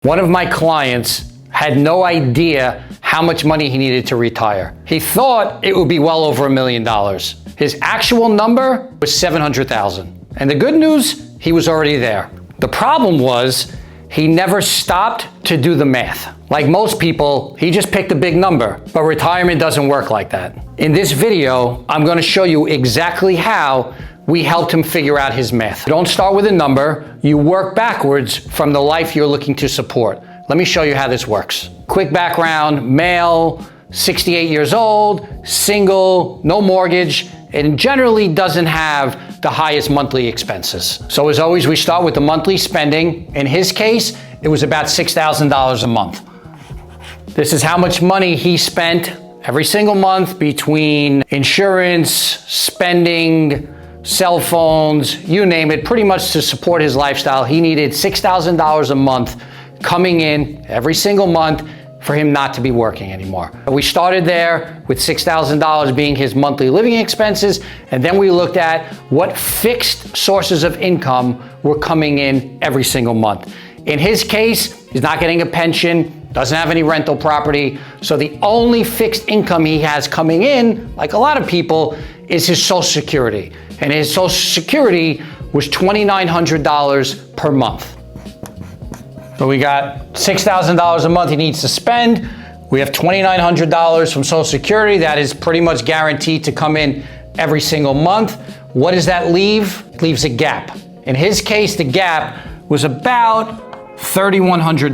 One of my clients had no idea how much money he needed to retire. He thought it would be well over $1 million. His actual number was $700,000. And the good news, he was already there. The problem was he never stopped to do the math. Like most people, he just picked a big number, but retirement doesn't work like that. In this video, I'm going to show you exactly how we helped him figure out his math. You don't start with a number, you work backwards from the life you're looking to support. Let me show you how this works. Quick background, male, 68 years old, single, no mortgage, and generally doesn't have the highest monthly expenses. So as always, we start with the monthly spending. In his case, it was about $6,000 a month. This is how much money he spent every single month between insurance, spending, cell phones, you name it, pretty much to support his lifestyle. He needed $6,000 a month coming in every single month for him not to be working anymore. We started there with $6,000 being his monthly living expenses, and then we looked at what fixed sources of income were coming in every single month. In his case, he's not getting a pension, doesn't have any rental property, so the only fixed income he has coming in, like a lot of people, is his Social Security. And his Social Security was $2,900 per month. So we got $6,000 a month he needs to spend. We have $2,900 from Social Security. That is pretty much guaranteed to come in every single month. What does that leave? It leaves a gap. In his case, the gap was about $3,100.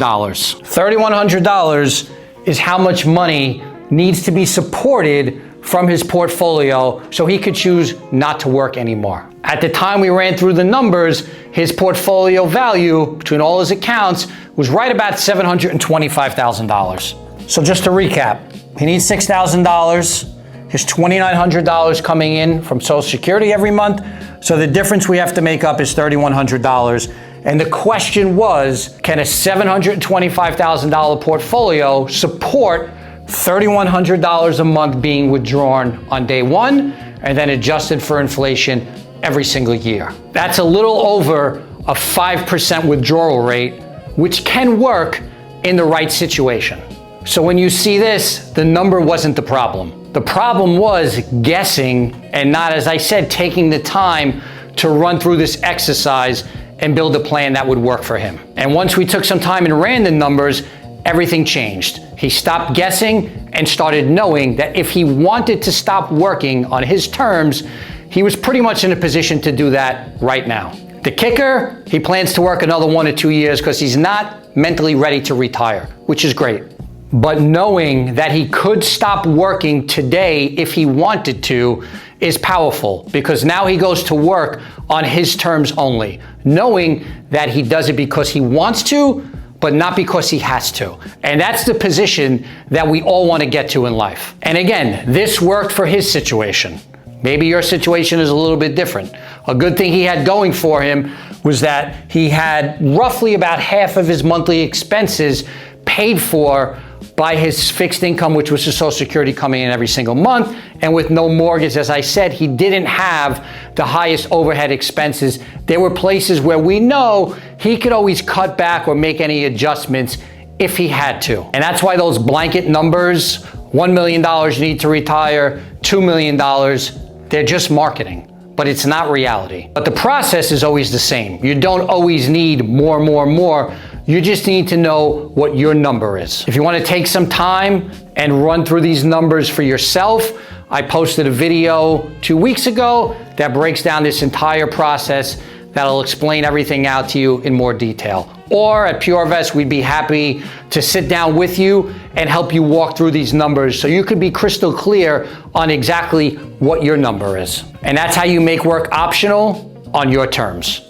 $3,100 is how much money needs to be supported from his portfolio so he could choose not to work anymore. At the time we ran through the numbers, his portfolio value between all his accounts was right about $725,000. So just to recap, he needs $6,000, his $2,900 coming in from Social Security every month. So the difference we have to make up is $3,100. And the question was, can a $725,000 portfolio support $3,100 a month being withdrawn on day one and then adjusted for inflation every single year? That's a little over a 5% withdrawal rate, which can work in the right situation. So when you see this, the number wasn't the problem. The problem was guessing and not, as I said, taking the time to run through this exercise and build a plan that would work for him. And once we took some time and ran the numbers, everything changed. He stopped guessing and started knowing that if he wanted to stop working on his terms, he was pretty much in a position to do that right now. The kicker, he plans to work another 1 or 2 years because he's not mentally ready to retire, which is great. But knowing that he could stop working today if he wanted to is powerful, because now he goes to work on his terms only, knowing that he does it because he wants to, but not because he has to. And that's the position that we all want to get to in life. And again, this worked for his situation. Maybe your situation is a little bit different. A good thing he had going for him was that he had roughly about half of his monthly expenses paid for by his fixed income, which was his Social Security coming in every single month. And with no mortgage, as I said, he didn't have the highest overhead expenses. There were places where we know he could always cut back or make any adjustments if he had to. And that's why those blanket numbers, $1 million you need to retire, $2 million, they're just marketing, but it's not reality. But the process is always the same. You don't always need more. You just need to know what your number is. If you want to take some time and run through these numbers for yourself, I posted a video 2 weeks ago that breaks down this entire process that'll explain everything out to you in more detail. Or at PureVest, we'd be happy to sit down with you and help you walk through these numbers so you could be crystal clear on exactly what your number is. And that's how you make work optional on your terms.